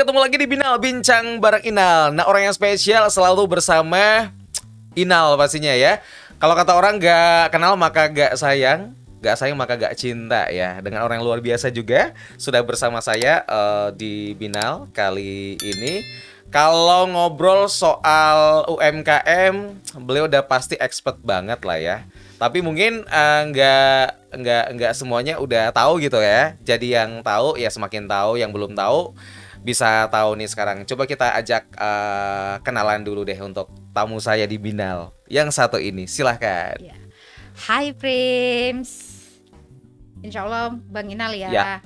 ketemu lagi di Binal, bincang bareng Inal. Nah, orang yang spesial selalu bersama Inal pastinya ya. Kalau kata orang gak kenal maka gak sayang, gak sayang maka gak cinta ya. Dengan orang yang luar biasa juga sudah bersama saya di Binal kali ini. Kalau ngobrol soal UMKM, beliau udah pasti expert banget lah ya. Tapi mungkin nggak semuanya udah tahu gitu ya. Jadi yang tahu ya semakin tahu, yang belum tahu bisa tahu nih sekarang. Coba kita ajak kenalan dulu deh untuk tamu saya di Binal yang satu ini. Silahkan. Ya. Hai Prims. Insya Allah Bang Inal ya.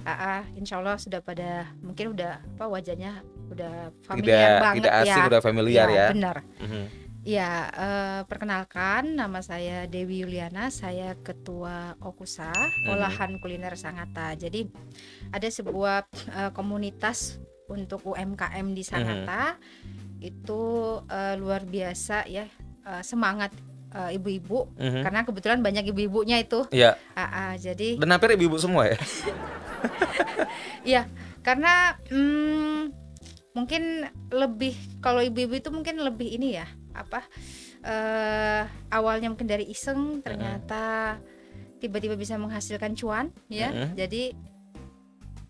Insya Allah sudah pada mungkin udah wajahnya udah familiar banget tidak asing, ya. udah familiar ya. Benar. Ya, perkenalkan nama saya Dewi Yuliana, saya Ketua Okusa, Olahan Kuliner Sangatta. Jadi ada sebuah komunitas untuk UMKM di Sangatta. Itu luar biasa ya, semangat ibu-ibu, karena kebetulan banyak ibu-ibunya itu. Iya. Jadi dan hampir ibu-ibu semua ya. ya, karena mungkin lebih, kalau ibu-ibu itu mungkin lebih ini ya, awalnya mungkin dari iseng, ternyata tiba-tiba bisa menghasilkan cuan ya. Jadi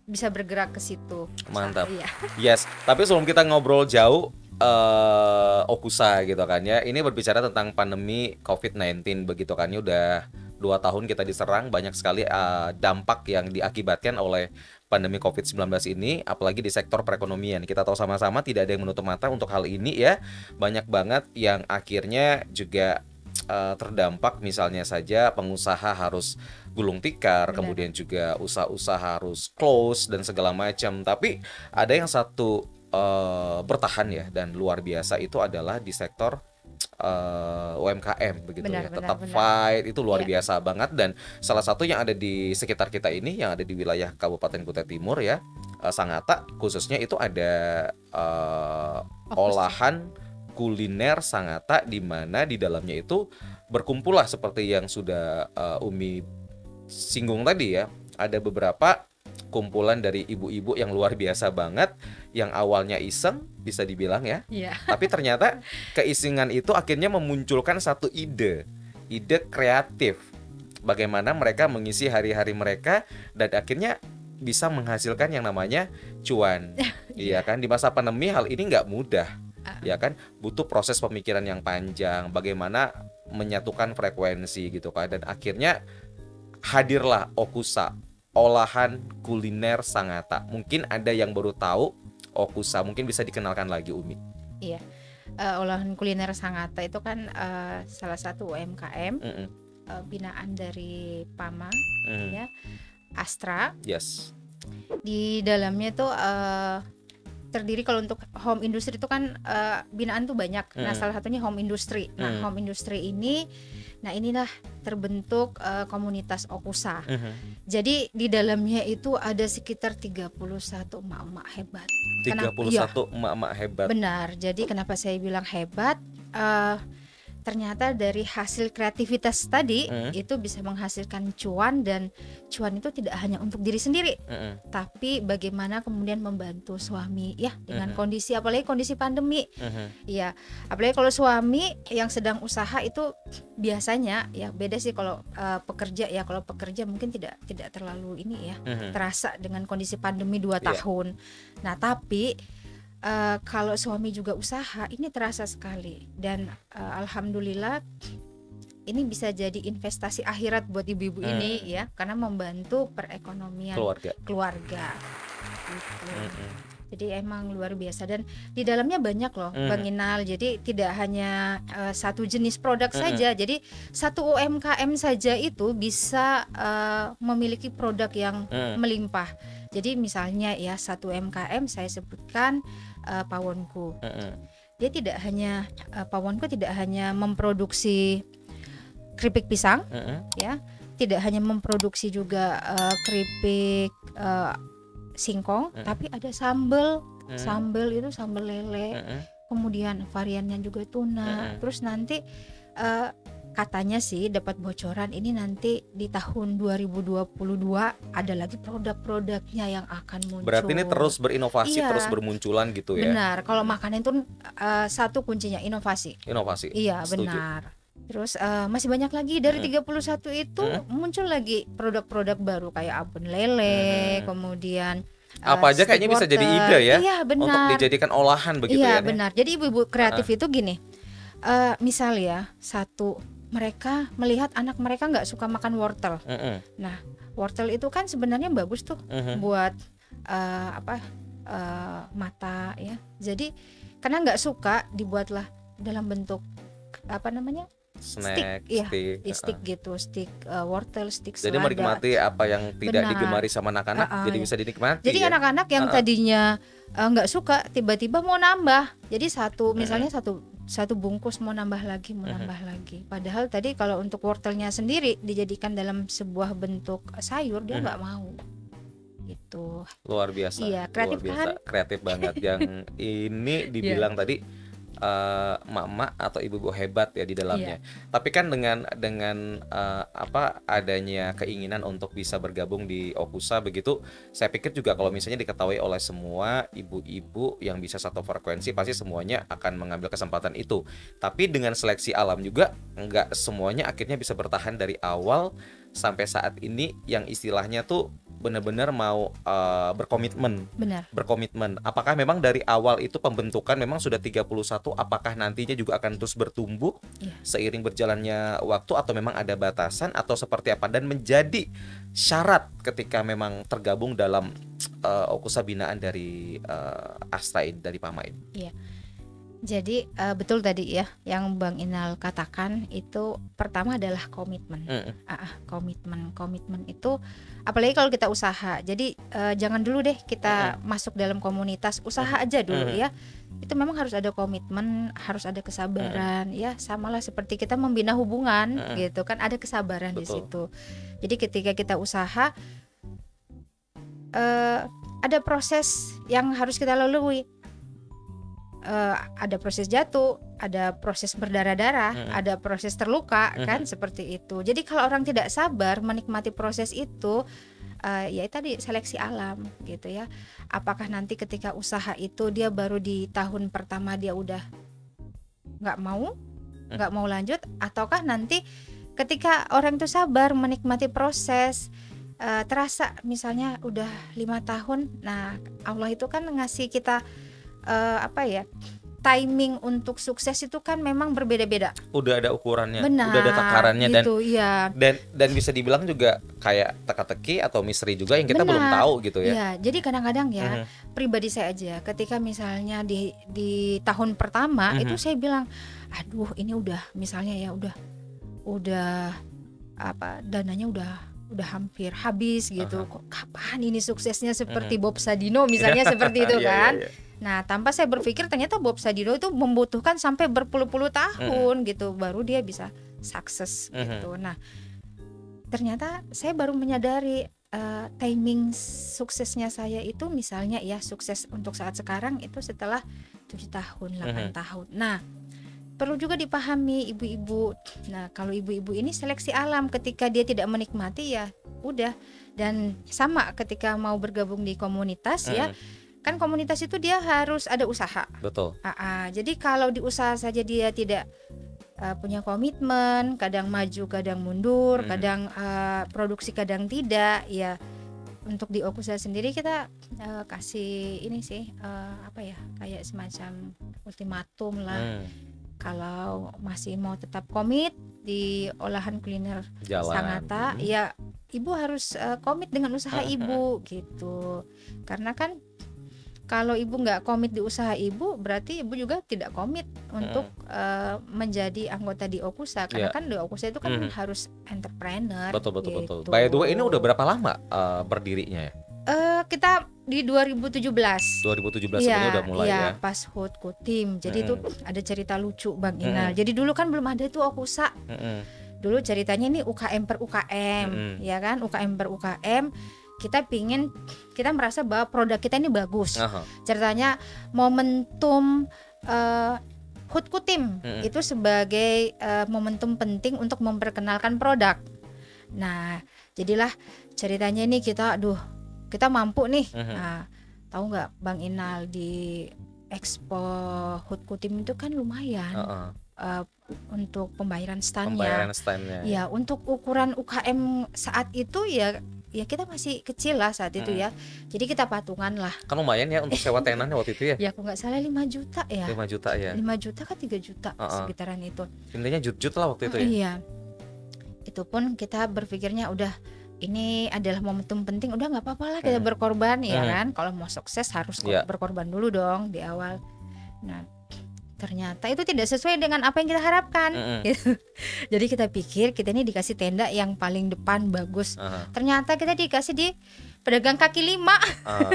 bisa bergerak ke situ. Mantap. Iya. Yes, tapi sebelum kita ngobrol jauh Okusa gitu kan ya. Ini berbicara tentang pandemi COVID-19 begitu kan ya, udah 2 tahun kita diserang, banyak sekali dampak yang diakibatkan oleh pandemi COVID-19 ini, apalagi di sektor perekonomian. Kita tahu sama-sama tidak ada yang menutup mata untuk hal ini ya. Banyak banget yang akhirnya juga terdampak, misalnya saja pengusaha harus gulung tikar, kemudian juga usaha-usaha harus close dan segala macam. Tapi ada yang satu bertahan ya, dan luar biasa itu adalah di sektor UMKM begitu ya. Tetap fight, itu luar biasa banget. Dan salah satu yang ada di sekitar kita ini, yang ada di wilayah Kabupaten Kutai Timur ya, Sangatta khususnya, itu ada olahan kuliner Sangatta, di mana di dalamnya itu berkumpul lah seperti yang sudah Umi singgung tadi ya. Ada beberapa kumpulan dari ibu-ibu yang luar biasa banget, yang awalnya iseng bisa dibilang ya. Tapi ternyata keisengan itu akhirnya memunculkan satu ide kreatif, bagaimana mereka mengisi hari-hari mereka dan akhirnya bisa menghasilkan yang namanya cuan. Iya kan, di masa pandemi hal ini nggak mudah. Ya kan, butuh proses pemikiran yang panjang, bagaimana menyatukan frekuensi gitu kan. Dan akhirnya hadirlah Okusa, olahan kuliner Sangatta. Mungkin ada yang baru tahu Okusa, mungkin bisa dikenalkan lagi Umi. Iya, olahan kuliner Sangatta itu kan salah satu UMKM binaan dari PAMA ya, Astra. Yes. Di dalamnya tuh terdiri, kalau untuk home industry itu kan binaan tuh banyak. Nah, salah satunya home industry. Nah, home industry ini, nah inilah terbentuk komunitas Okusa. Jadi di dalamnya itu ada sekitar 31 emak-emak hebat. 31 emak-emak hebat. Benar. Jadi kenapa saya bilang hebat? Ternyata dari hasil kreativitas tadi itu bisa menghasilkan cuan, dan cuan itu tidak hanya untuk diri sendiri, tapi bagaimana kemudian membantu suami ya dengan kondisi, apalagi kondisi pandemi. Ya, apalagi kalau suami yang sedang usaha itu biasanya ya beda sih kalau pekerja ya. Kalau pekerja mungkin tidak terlalu ini ya, terasa dengan kondisi pandemi 2 tahun. Nah, tapi kalau suami juga usaha, ini terasa sekali. Dan alhamdulillah ini bisa jadi investasi akhirat buat ibu-ibu ini ya, karena membantu perekonomian keluarga gitu. Jadi emang luar biasa, dan di dalamnya banyak loh Bang Inal. Jadi tidak hanya satu jenis produk saja. Jadi satu UMKM saja itu bisa memiliki produk yang melimpah. Jadi misalnya ya, satu UMKM saya sebutkan Pawonku. Dia tidak hanya Pawonku tidak hanya memproduksi keripik pisang ya, tidak hanya memproduksi juga keripik singkong, tapi ada sambal itu sambal lele, kemudian variannya juga tuna, terus nanti katanya sih dapat bocoran ini nanti di tahun 2022 ada lagi produk-produknya yang akan muncul. Berarti ini terus berinovasi, Iya. terus bermunculan gitu ya. Benar, kalau makanan itu satu kuncinya inovasi. Inovasi. Iya, Setuju. benar. Terus masih banyak lagi dari 31 itu muncul lagi produk-produk baru kayak abon lele, kemudian Apa aja steak kayaknya bisa jadi wortel. ide ya, Iya, benar. untuk dijadikan olahan begitu Iya, ya. benar. Jadi ibu-ibu kreatif itu gini, misal ya, satu, mereka melihat anak mereka nggak suka makan wortel. Nah, wortel itu kan sebenarnya bagus tuh buat mata ya. Jadi karena nggak suka, dibuatlah dalam bentuk apa namanya, Snack, iya, stick. stick gitu, stick wortel, stick Jadi selada. menikmati apa yang tidak Benar. digemari sama anak-anak, jadi Iya. bisa dinikmati. Jadi ya. anak-anak yang tadinya nggak suka, tiba-tiba mau nambah. Jadi misalnya satu bungkus mau nambah lagi, Padahal tadi kalau untuk wortelnya sendiri dijadikan dalam sebuah bentuk sayur, dia nggak mau. Gitu. Luar biasa. Iya, kreatif luar biasa, kan? kreatif banget. Yang ini dibilang tadi emak-emak atau ibu-ibu hebat ya di dalamnya. Tapi kan dengan adanya keinginan untuk bisa bergabung di Okusa begitu, saya pikir juga kalau misalnya diketahui oleh semua ibu-ibu yang bisa satu frekuensi, pasti semuanya akan mengambil kesempatan itu. Tapi dengan seleksi alam juga nggak semuanya akhirnya bisa bertahan dari awal sampai saat ini, yang istilahnya tuh benar-benar mau berkomitmen. Benar. Berkomitmen. Apakah memang dari awal itu pembentukan memang sudah 31, apakah nantinya juga akan terus bertumbuh seiring berjalannya waktu, atau memang ada batasan atau seperti apa, dan menjadi syarat ketika memang tergabung dalam Okusa binaan dari Astra ini, dari Mama ini? Iya. Jadi betul tadi ya yang Bang Inal katakan, itu pertama adalah komitmen. Komitmen itu apalagi kalau kita usaha. Jadi jangan dulu deh kita masuk dalam komunitas, usaha aja dulu ya. Itu memang harus ada komitmen, harus ada kesabaran ya, samalah seperti kita membina hubungan gitu kan, ada kesabaran di situ. Jadi ketika kita usaha ada proses yang harus kita lalui. Ada proses jatuh, ada proses berdarah-darah, ada proses terluka kan, seperti itu. Jadi kalau orang tidak sabar menikmati proses itu, ya tadi seleksi alam gitu ya. Apakah nanti ketika usaha itu dia baru di tahun pertama dia udah nggak mau lanjut, ataukah nanti ketika orang itu sabar menikmati proses, terasa misalnya udah 5 tahun. Nah, Allah itu kan ngasih kita timing untuk sukses itu kan memang berbeda-beda. Udah ada ukurannya, benar, udah ada takarannya gitu, dan bisa dibilang juga kayak teka-teki atau misteri juga yang kita belum tahu gitu ya. Iya, jadi kadang-kadang ya pribadi saya aja, ketika misalnya di tahun pertama itu saya bilang, aduh ini udah misalnya ya udah dananya udah hampir habis gitu. Kok kapan ini suksesnya seperti Bob Sadino misalnya seperti itu kan. Nah, tanpa saya berpikir ternyata Bob Sadino itu membutuhkan sampai berpuluh-puluh tahun gitu baru dia bisa sukses gitu. Nah, ternyata saya baru menyadari timing suksesnya saya itu misalnya ya, sukses untuk saat sekarang itu setelah 7 tahun, 8 tahun. Nah, perlu juga dipahami ibu-ibu. Nah, kalau ibu-ibu ini seleksi alam, ketika dia tidak menikmati ya udah. Dan sama ketika mau bergabung di komunitas ya, kan komunitas itu dia harus ada usaha. Betul. Jadi kalau di usaha saja dia tidak punya komitmen, kadang maju kadang mundur, kadang produksi kadang tidak ya. Untuk di Okusa sendiri kita kasih ini sih kayak semacam ultimatum lah. Kalau masih mau tetap komit di olahan kuliner Sangatta, ya ibu harus komit dengan usaha ibu gitu. Karena kan kalau ibu nggak komit di usaha ibu, berarti ibu juga tidak komit untuk menjadi anggota di Okusa. Karena kan di Okusa itu kan harus entrepreneur. Betul. Gitu. By the way, ini udah berapa lama berdirinya ya? Kita di 2017 sebenarnya udah mulai ya. Pas HUT Kutim. Jadi itu ada cerita lucu Bang Inal. Jadi dulu kan belum ada itu Okusa. Dulu ceritanya ini UKM per UKM, ya kan, UKM per UKM. Kita merasa bahwa produk kita ini bagus. Ceritanya momentum HUTku tim itu sebagai momentum penting untuk memperkenalkan produk. Nah, jadilah ceritanya ini kita mampu nih. Nah, tahu nggak Bang Inal, di Expo HUTku tim itu kan lumayan untuk pembayaran standnya. Ya, untuk ukuran UKM saat itu ya kita masih kecil lah saat itu ya. Jadi kita patungan lah. Kan lumayan ya untuk sewa tenannya waktu itu ya. Ya, aku nggak salah 5 juta ya. 5 juta ya. 5 juta kan 3 juta sekitaran itu. Intinya jut-jut lah waktu itu ya. Iya. Itu pun kita berpikirnya udah ini adalah momentum penting, udah nggak apa-apa lah kita berkorban ya kan. Kalau mau sukses harus berkorban dulu dong di awal. Nah, ternyata itu tidak sesuai dengan apa yang kita harapkan gitu. Jadi kita pikir kita ini dikasih tenda yang paling depan bagus, ternyata kita dikasih di pedagang kaki lima.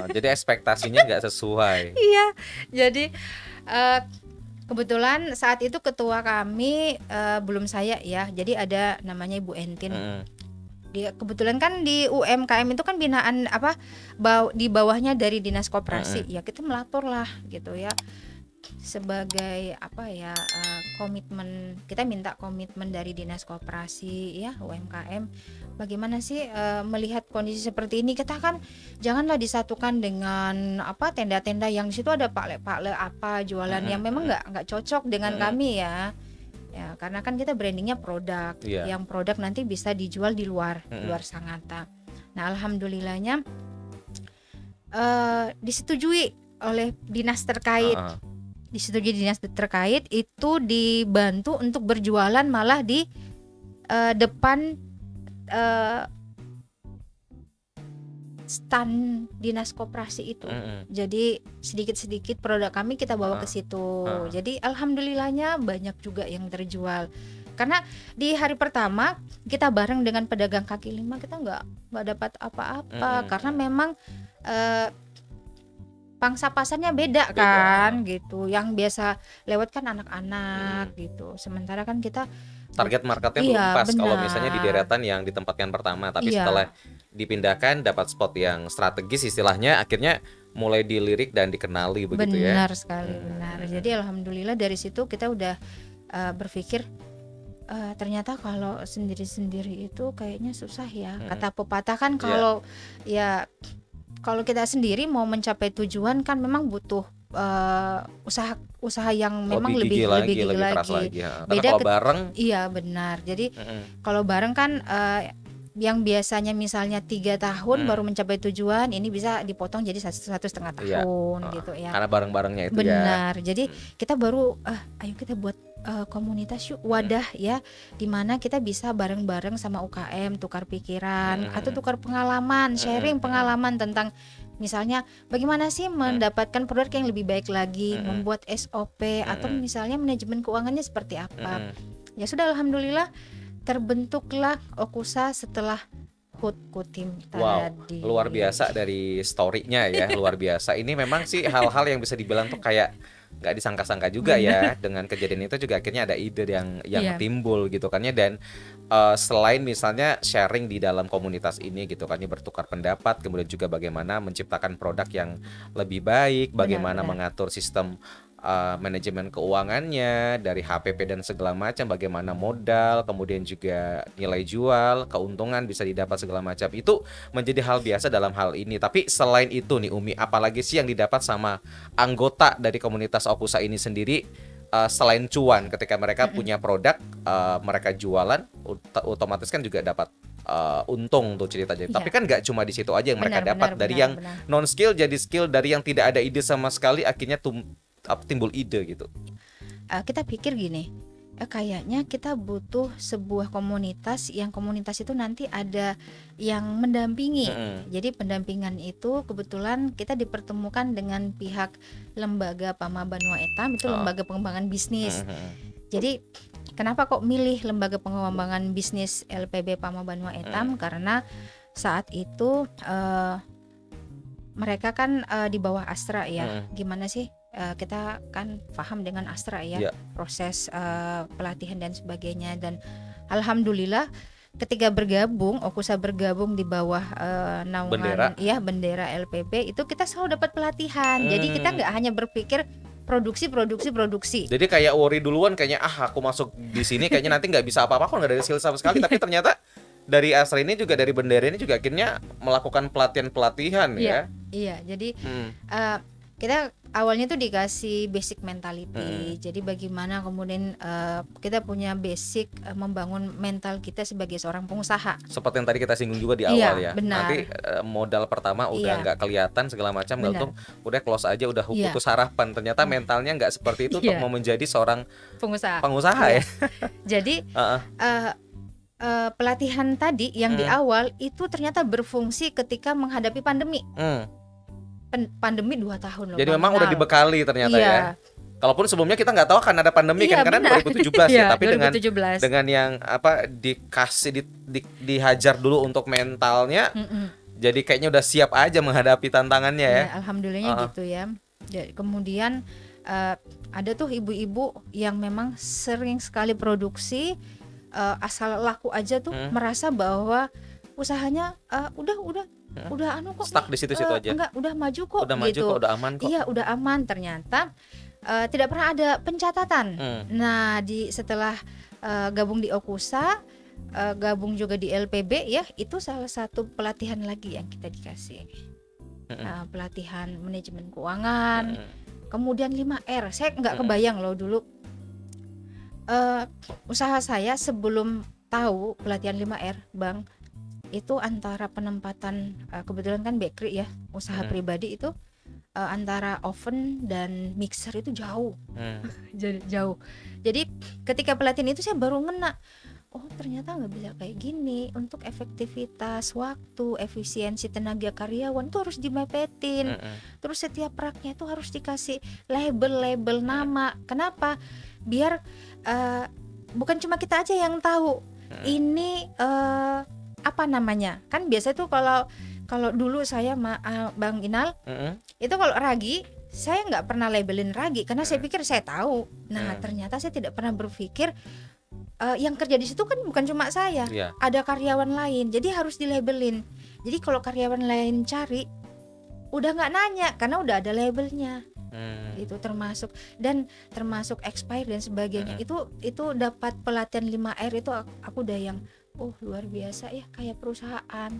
Jadi ekspektasinya nggak sesuai. Iya, jadi kebetulan saat itu ketua kami belum saya ya, jadi ada namanya Ibu Entin. Dia kebetulan kan di UMKM itu kan binaan di bawahnya dari Dinas Koperasi. Ya kita melapor lah gitu ya, sebagai komitmen, kita minta komitmen dari Dinas Koperasi ya UMKM, bagaimana sih melihat kondisi seperti ini. Kita kan janganlah disatukan dengan tenda-tenda yang di situ ada pakle-pakle jualan yang memang nggak cocok dengan kami ya. Ya, karena kan kita brandingnya produk, yang produk nanti bisa dijual di luar Sangatta. Nah, alhamdulillahnya disetujui oleh dinas terkait. Disetujui dinas terkait itu dibantu untuk berjualan malah di depan stand dinas koperasi itu. Jadi sedikit-sedikit produk kami kita bawa ke situ. Jadi alhamdulillahnya banyak juga yang terjual. Karena di hari pertama kita bareng dengan pedagang kaki lima, kita nggak dapat apa-apa karena memang pangsa pasarnya beda kan gitu. Yang biasa lewat kan anak-anak gitu. Sementara kan kita target marketnya belum pas kalau misalnya di deretan yang ditempatkan pertama, tapi setelah dipindahkan dapat spot yang strategis istilahnya, akhirnya mulai dilirik dan dikenali begitu ya. Benar sekali, benar. Jadi alhamdulillah dari situ kita udah berpikir ternyata kalau sendiri-sendiri itu kayaknya susah ya. Kata pepatah kan kalau kalau kita sendiri mau mencapai tujuan kan memang butuh usaha yang memang lebih gigi lagi. Beda kalau bareng. Iya benar. Jadi kalau bareng kan yang biasanya misalnya 3 tahun baru mencapai tujuan, ini bisa dipotong jadi 1,5 tahun gitu ya. Karena bareng-barengnya itu benar. Jadi kita baru ayo kita buat komunitas yuk, wadah ya, dimana kita bisa bareng-bareng sama UKM tukar pikiran atau tukar pengalaman, sharing pengalaman tentang misalnya bagaimana sih mendapatkan produk yang lebih baik lagi, membuat SOP atau misalnya manajemen keuangannya seperti apa. Ya sudah, alhamdulillah terbentuklah Okusa setelah HUTku tim tadi. Luar biasa dari story-nya ya, luar biasa. Ini memang sih hal-hal yang bisa dibilang tuh kayak nggak disangka-sangka juga ya. Dengan kejadian itu juga akhirnya ada ide yang timbul gitu kan ya. Dan selain misalnya sharing di dalam komunitas ini gitu kan ya, bertukar pendapat, kemudian juga bagaimana menciptakan produk yang lebih baik, bagaimana mengatur sistem manajemen keuangannya dari HPP dan segala macam, bagaimana modal, kemudian juga nilai jual, keuntungan bisa didapat segala macam, itu menjadi hal biasa dalam hal ini. Tapi selain itu nih Umi, apalagi sih yang didapat sama anggota dari komunitas Okusa ini sendiri selain cuan ketika mereka punya produk, mereka jualan, otomatis kan juga dapat untung tuh ceritanya. Tapi kan nggak cuma di situ aja yang mereka dapat, dari yang non skill jadi skill, dari yang tidak ada ide sama sekali akhirnya timbul ide gitu. Kita pikir gini, kayaknya kita butuh sebuah komunitas, yang komunitas itu nanti ada yang mendampingi. Jadi pendampingan itu kebetulan kita dipertemukan dengan pihak lembaga Pama Banua Etam, itu lembaga pengembangan bisnis. Jadi kenapa kok milih lembaga pengembangan bisnis LPB Pama Banua Etam? Karena saat itu mereka kan di bawah Astra ya. Gimana sih? Kita kan paham dengan Astra ya, proses pelatihan dan sebagainya. Dan alhamdulillah ketika bergabung, Okusa bergabung di bawah naungan bendera LPB, itu kita selalu dapat pelatihan. Jadi kita nggak hanya berpikir produksi. Jadi kayak worry duluan, kayaknya aku masuk di sini kayaknya nanti nggak bisa apa-apa, aku nggak ada skill sama sekali. Tapi ternyata dari Asri ini juga, dari bendera ini juga akhirnya melakukan pelatihan ya. Iya, jadi kita awalnya tuh dikasih basic mentality. Jadi bagaimana kemudian kita punya basic membangun mental kita sebagai seorang pengusaha. Seperti yang tadi kita singgung juga di awal ya. Benar. Nanti modal pertama udah nggak kelihatan segala macam, nggak untung, udah close aja, udah putus harapan. Ternyata mentalnya nggak seperti itu untuk mau menjadi seorang pengusaha ya. Jadi pelatihan tadi yang di awal itu ternyata berfungsi ketika menghadapi pandemi. Pandemi 2 tahun loh. Jadi memang udah dibekali ternyata ya. Kalaupun sebelumnya kita nggak tahu akan ada pandemi kan, karena 2017 ya. Tapi 2017. dengan yang dikasih dihajar dulu untuk mentalnya, jadi kayaknya udah siap aja menghadapi tantangannya ya. Alhamdulillahnya gitu ya. Kemudian ada tuh ibu-ibu yang memang sering sekali produksi, asal laku aja tuh merasa bahwa usahanya udah kok, stuck di situ-situ aja. Enggak, udah maju kok, udah aman kok. Iya, udah aman. Ternyata tidak pernah ada pencatatan. Nah, setelah gabung di Okusa, gabung juga di LPB ya, itu salah satu pelatihan lagi yang kita dikasih. Pelatihan manajemen keuangan. Kemudian 5R. Saya nggak kebayang loh dulu usaha saya sebelum tahu pelatihan 5R, Bang. Itu antara penempatan, kebetulan kan bakery ya, usaha pribadi itu antara oven dan mixer itu jauh. Jauh. Jadi ketika pelatihan itu saya baru ngena, oh ternyata nggak bisa kayak gini. Untuk efektivitas waktu, efisiensi tenaga karyawan itu harus dimepetin. Terus setiap raknya itu harus dikasih label nama. Kenapa? Biar bukan cuma kita aja yang tahu ini apa namanya, kan biasa tuh kalau dulu saya Bang Inal, itu kalau ragi saya nggak pernah labelin ragi karena saya pikir saya tahu. Nah ternyata saya tidak pernah berpikir yang kerja di situ kan bukan cuma saya, ada karyawan lain, jadi harus dilabelin. Jadi kalau karyawan lain cari udah nggak nanya karena udah ada labelnya. Itu termasuk expire dan sebagainya. Itu dapat pelatihan 5R itu aku udah yang luar biasa ya, kayak perusahaan.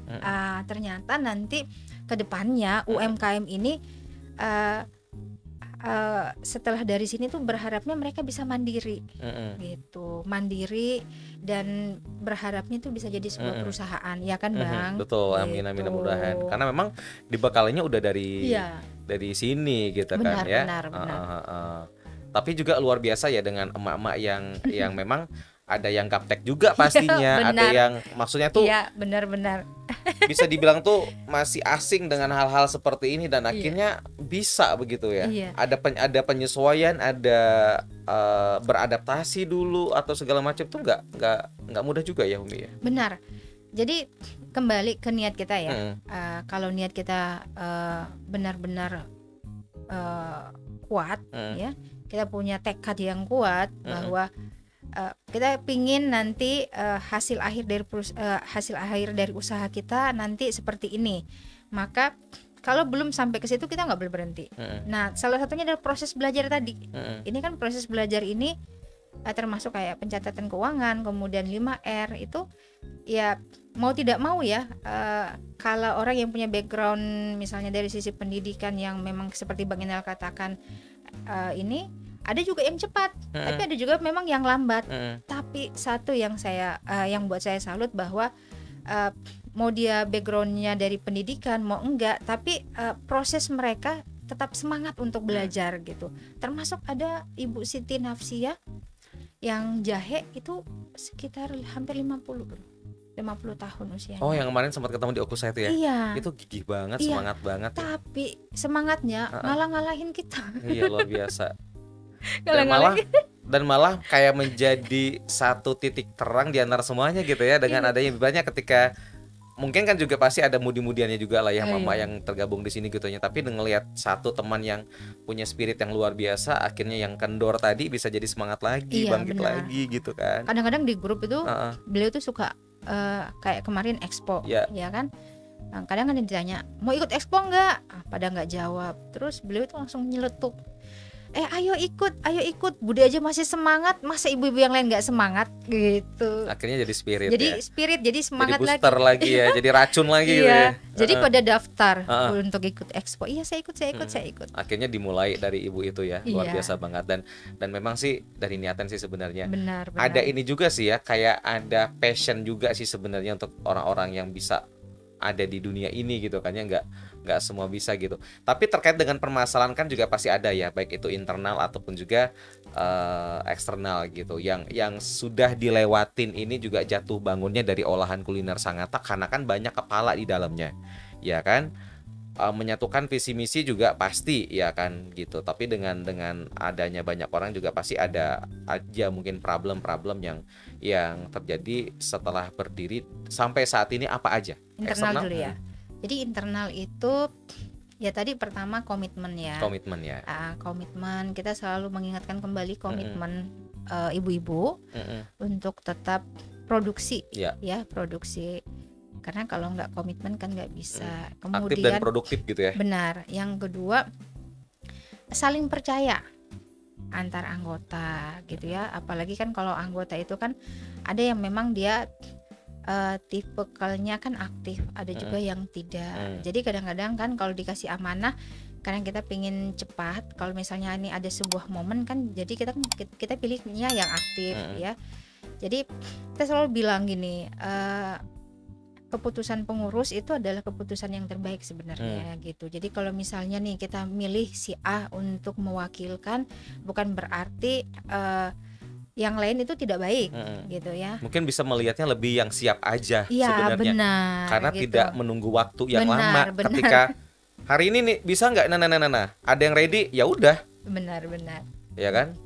Ternyata nanti kedepannya UMKM ini setelah dari sini tuh berharapnya mereka bisa mandiri, gitu, mandiri dan berharapnya tuh bisa jadi sebuah perusahaan, ya kan Bang? Betul, amin gitu. amin mudah-mudahan. Karena memang dibekalinya udah dari sini gitu kan ya. Benar. Tapi juga luar biasa ya dengan emak-emak yang memang ada yang gaptek juga pastinya, ada yang maksudnya tuh benar. Bisa dibilang tuh masih asing dengan hal-hal seperti ini dan akhirnya bisa begitu ya. Ada penyesuaian, ada beradaptasi dulu atau segala macam tuh nggak mudah juga ya Umi ya. Benar. Jadi kembali ke niat kita ya. Kalau niat kita benar-benar kuat ya, kita punya tekad yang kuat bahwa kita pingin nanti hasil akhir dari usaha kita nanti seperti ini, maka kalau belum sampai ke situ kita nggak boleh berhenti. Nah, salah satunya adalah proses belajar tadi. Ini kan proses belajar ini termasuk kayak pencatatan keuangan, kemudian 5R itu ya mau tidak mau ya, kalau orang yang punya background misalnya dari sisi pendidikan yang memang seperti Bang Inal katakan, ini ada juga yang cepat, tapi ada juga memang yang lambat. Tapi satu yang buat saya salut bahwa mau dia backgroundnya dari pendidikan mau enggak, tapi proses mereka tetap semangat untuk belajar gitu. Termasuk ada Ibu Siti Nafsia yang jahe itu sekitar hampir 50 tahun usianya. Oh, yang kemarin sempat ketemu di Okusa itu ya? Iya. Itu gigih banget, semangat banget. Tapi semangatnya ngalah-ngalahin kita. Iya, luar biasa. Dan malah kayak menjadi satu titik terang di antara semuanya gitu ya, dengan adanya banyak ketika mungkin kan juga pasti ada mudi-mudiannya juga lah ya mama yang tergabung di sini gitu ya, tapi ngelihat satu teman yang punya spirit yang luar biasa, akhirnya yang kendor tadi bisa jadi semangat lagi, bangkit lagi gitu kan. Kadang-kadang di grup itu beliau tuh suka kayak kemarin expo ya kan. Nah, kadang kan ditanya mau ikut expo enggak, pada nggak jawab, terus beliau itu langsung nyeletuk, ayo ikut, Bude aja masih semangat, masa ibu-ibu yang lain nggak semangat gitu. Akhirnya jadi spirit Jadi ya. spirit, jadi semangat Jadi booster lagi ya, jadi racun lagi gitu ya. Iya, jadi pada daftar untuk ikut expo. Iya, saya ikut. Akhirnya dimulai dari ibu itu ya, luar Iya. biasa banget. Dan memang sih dari niatan sih sebenarnya. Benar. Ada ini juga sih ya, kayak ada passion juga sih sebenarnya untuk orang-orang yang bisa ada di dunia ini gitu kan ya, nggak semua bisa gitu. Tapi terkait dengan permasalahan kan juga pasti ada ya, baik itu internal ataupun juga eksternal gitu. Yang sudah dilewatin ini juga jatuh bangunnya dari olahan kuliner Sangatta, karena kan banyak kepala di dalamnya, ya kan. Menyatukan visi misi juga pasti ya kan gitu. Tapi dengan adanya banyak orang juga pasti ada aja mungkin problem-problem yang terjadi setelah berdiri sampai saat ini. Apa aja? Internal dulu ya. Jadi internal itu ya tadi pertama komitmen ya. Komitmen ya. Komitmen, kita selalu mengingatkan kembali komitmen ibu-ibu untuk tetap produksi ya produksi. Karena kalau nggak komitmen kan nggak bisa. Kemudian aktif dan produktif gitu ya. Benar. Yang kedua, saling percaya antar anggota gitu ya. Apalagi kan kalau anggota itu kan ada yang memang dia tipikalnya kan aktif, ada juga yang tidak. Jadi kadang-kadang kan kalau dikasih amanah, karena kita pingin cepat, kalau misalnya ini ada sebuah momen kan, jadi kita pilihnya yang aktif ya. Jadi kita selalu bilang gini, keputusan pengurus itu adalah keputusan yang terbaik sebenarnya gitu. Jadi kalau misalnya nih kita milih si A untuk mewakilkan, bukan berarti yang lain itu tidak baik gitu ya. Mungkin bisa melihatnya lebih yang siap aja sebenarnya. Benar, karena gitu. Tidak menunggu waktu yang lama. Ketika hari ini nih bisa nggak, nah, ada yang ready, ya udah. Benar. Ya kan,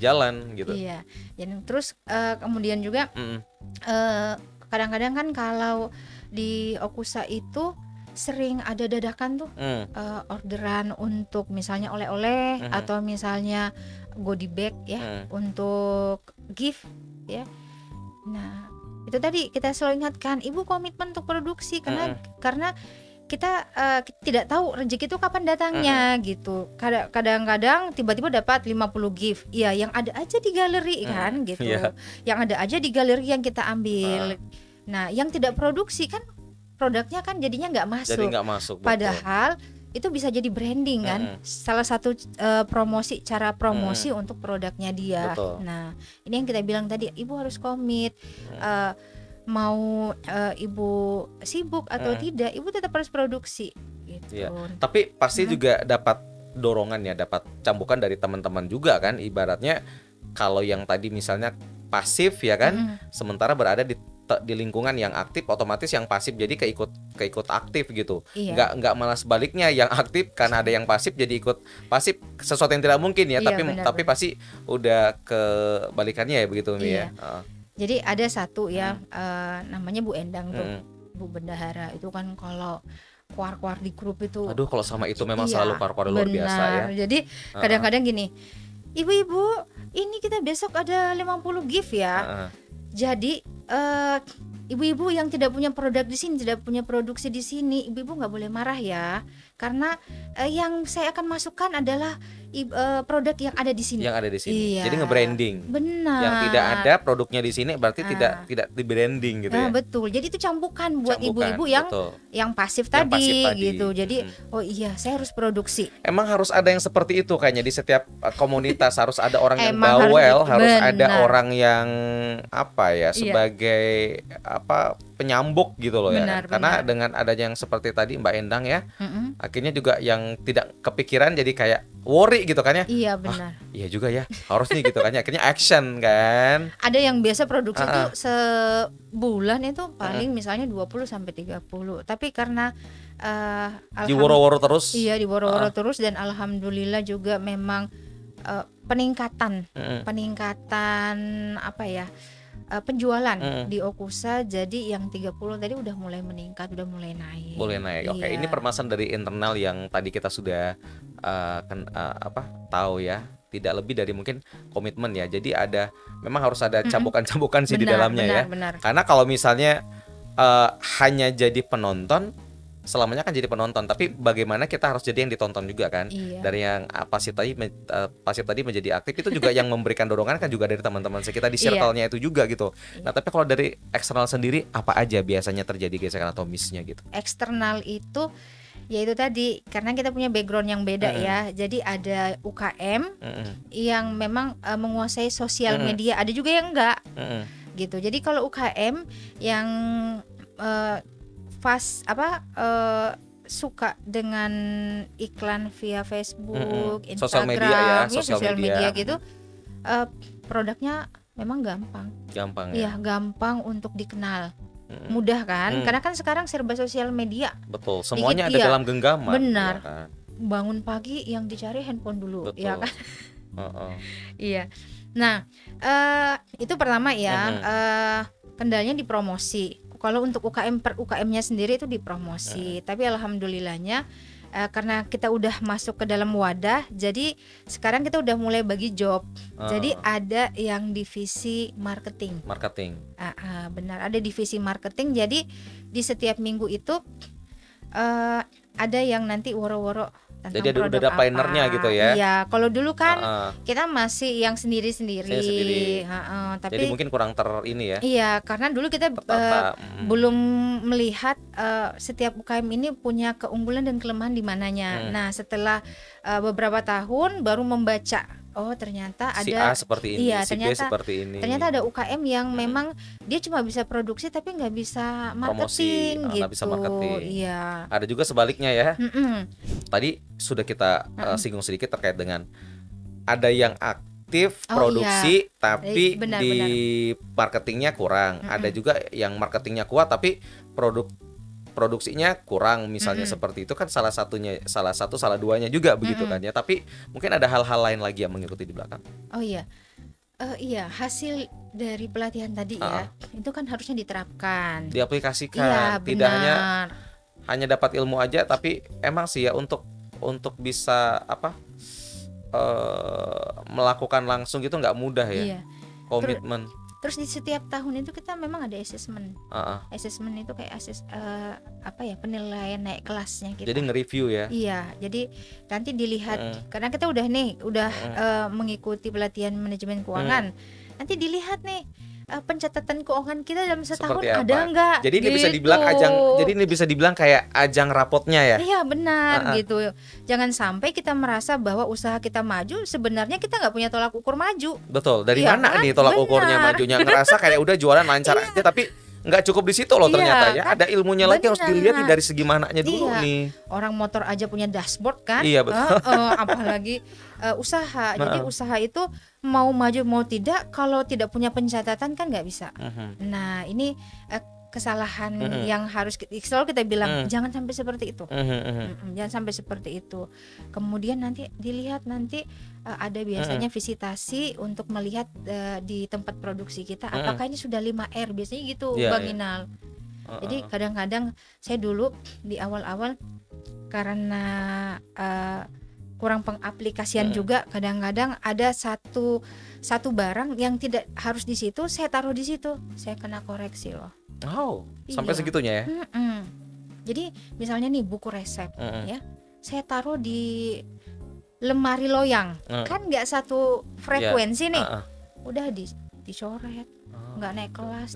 jalan gitu. Iya. Dan terus kemudian juga kadang-kadang kan kalau di Okusa itu sering ada dadakan tuh orderan untuk misalnya oleh-oleh atau misalnya goodie bag ya untuk gift ya. Nah itu tadi kita selalu ingatkan, ibu komitmen untuk produksi karena kita tidak tahu rezeki itu kapan datangnya gitu. Kadang-kadang tiba-tiba dapat 50 gift. Iya, yang ada aja di galeri kan gitu. Yang ada aja di galeri yang kita ambil. Nah, yang tidak produksi kan produknya kan jadinya nggak masuk. Jadi nggak masuk. Padahal itu bisa jadi branding kan. Salah satu cara promosi untuk produknya dia. Betul. Nah, ini yang kita bilang tadi, ibu harus komit. Mau ibu sibuk atau tidak, ibu tetap harus produksi gitu. Ya. Tapi pasti juga dapat dorongan ya, dapat cambukan dari teman-teman juga kan. Ibaratnya kalau yang tadi misalnya pasif ya kan, sementara berada di lingkungan yang aktif, otomatis yang pasif jadi keikut aktif gitu. Nggak malah sebaliknya, yang aktif karena ada yang pasif jadi ikut pasif, sesuatu yang tidak mungkin ya. Tapi pasti udah kebalikannya ya begitu Mi ya. Jadi ada satu ya namanya Bu Endang tuh, Bu Bendahara itu kan kalau kuar-kuar di grup itu. Aduh, kalau sama itu memang selalu kuar-kuar luar biasa ya. Jadi kadang-kadang gini, ibu-ibu ini kita besok ada 50 gift ya. Jadi ibu-ibu yang tidak punya produk di sini, tidak punya produksi di sini, ibu-ibu nggak boleh marah ya, karena yang saya akan masukkan adalah produk yang ada di sini. Yang ada di sini. Iya. Jadi nge-branding. Benar. Yang tidak ada produknya di sini berarti tidak di-branding gitu ya. Betul. Jadi itu cambukan buat ibu-ibu yang pasif tadi gitu. Jadi oh iya, saya harus produksi. Emang harus ada yang seperti itu kayaknya di setiap komunitas. Harus ada orang yang bawel, harus ada orang yang sebagai penyambuk gitu loh. Benar, ya. Karena dengan adanya yang seperti tadi Mbak Endang ya, akhirnya juga yang tidak kepikiran jadi kayak worry gitu kan ya. Iya benar. Iya juga ya, harus nih gitu kan ya. Akhirnya action kan. Ada yang biasa produksi itu sebulan itu paling misalnya 20 sampai 30. Tapi karena diworo-woro terus. Iya, diworo-woro terus, dan alhamdulillah juga memang peningkatan penjualan di Okusa. Jadi yang 30 tadi udah mulai meningkat, udah mulai naik. Oke, ini permasalahan dari internal yang tadi kita sudah tahu ya. Tidak lebih dari mungkin komitmen ya. Jadi memang harus ada cambukan-cambukan sih di dalamnya ya. Benar. Karena kalau misalnya hanya jadi penonton, selamanya kan jadi penonton, tapi bagaimana kita harus jadi yang ditonton juga kan. Iya. Dari yang pasif tadi menjadi aktif itu juga yang memberikan dorongan kan juga dari teman-teman kita di Iya. circle-nya itu juga gitu. Iya. Nah, tapi kalau dari eksternal sendiri apa aja biasanya terjadi gesekan atau miss-nya gitu? Eksternal itu ya itu tadi, karena kita punya background yang beda ya. Jadi ada UKM yang memang menguasai sosial media, ada juga yang enggak. Gitu. Jadi kalau UKM yang suka dengan iklan via Facebook, Sosial Instagram, media ya, sosial media gitu, produknya memang gampang. Gampang Iya, ya. gampang untuk dikenal. Mudah kan? Karena kan sekarang serba sosial media. Betul, semuanya Dikit, ada iya. dalam genggaman. Benar. Ya kan? Bangun pagi yang dicari handphone dulu, Betul. ya kan? Iya. Nah, itu pertama ya, kendalanya di promosi. Kalau untuk UKM per UKM-nya sendiri itu di promosi. Tapi alhamdulillahnya karena kita udah masuk ke dalam wadah, jadi sekarang kita udah mulai bagi job. Jadi ada yang divisi marketing. Benar, ada divisi marketing. Jadi di setiap minggu itu ada yang nanti woro-woro tentang jadi produk udah ada apa. plannernya gitu ya. Iya, kalau dulu kan kita masih yang sendiri-sendiri. Tapi jadi mungkin kurang ini ya. Iya, karena dulu kita belum melihat setiap UKM ini punya keunggulan dan kelemahan di mananya. Nah, setelah beberapa tahun baru membaca, oh ternyata Si ada A seperti ini, iya, si B seperti ini. ternyata ada UKM yang memang dia cuma bisa produksi tapi nggak bisa marketing gitu. Nggak bisa marketing. Iya. Ada juga sebaliknya ya. Tadi sudah kita singgung sedikit terkait dengan ada yang aktif produksi tapi benar. di marketingnya kurang. Ada juga yang marketingnya kuat tapi produksinya kurang, misalnya seperti itu kan salah duanya juga begitu kan ya. Tapi mungkin ada hal-hal lain lagi yang mengikuti di belakang. Oh iya. Iya, hasil dari pelatihan tadi ya, itu kan harusnya diterapkan, diaplikasikan. Iya, Tidak hanya dapat ilmu aja, tapi emang sih ya untuk bisa melakukan langsung gitu nggak mudah ya. Iya. Komitmen. Terus di setiap tahun itu kita memang ada assessment. Assessment itu kayak penilaian naik kelasnya kita. Jadi nge-review ya. Iya, jadi nanti dilihat karena kita udah mengikuti pelatihan manajemen keuangan. Nanti dilihat nih pencatatan keuangan kita dalam setahun ada enggak? Jadi ini bisa dibilang bisa dibilang kayak ajang rapotnya ya. Iya benar gitu. Jangan sampai kita merasa bahwa usaha kita maju, sebenarnya kita nggak punya tolak ukur maju. Betul. Dari mana nih tolak ukurnya majunya? Ngerasa kayak udah jualan lancar aja, tapi nggak cukup di situ loh ternyata ya. Ada ilmunya lagi harus dilihat dari segi mananya dulu nih. Orang motor aja punya dashboard kan? Iya betul. Apalagi usaha. Jadi usaha itu mau maju mau tidak, kalau tidak punya pencatatan kan nggak bisa. Nah ini kesalahan yang harus selalu kita bilang jangan sampai seperti itu. Jangan sampai seperti itu. Kemudian nanti dilihat ada biasanya visitasi untuk melihat di tempat produksi kita apakah ini sudah 5R, biasanya gitu Bang Inal. Jadi kadang-kadang saya dulu di awal-awal karena kurang pengaplikasian juga, kadang-kadang ada satu barang yang tidak harus di situ saya taruh di situ, saya kena koreksi loh. Sampai segitunya ya. Jadi misalnya nih buku resep ya, saya taruh di lemari loyang, kan nggak satu frekuensi nih, udah dicoret, nggak naik kelas.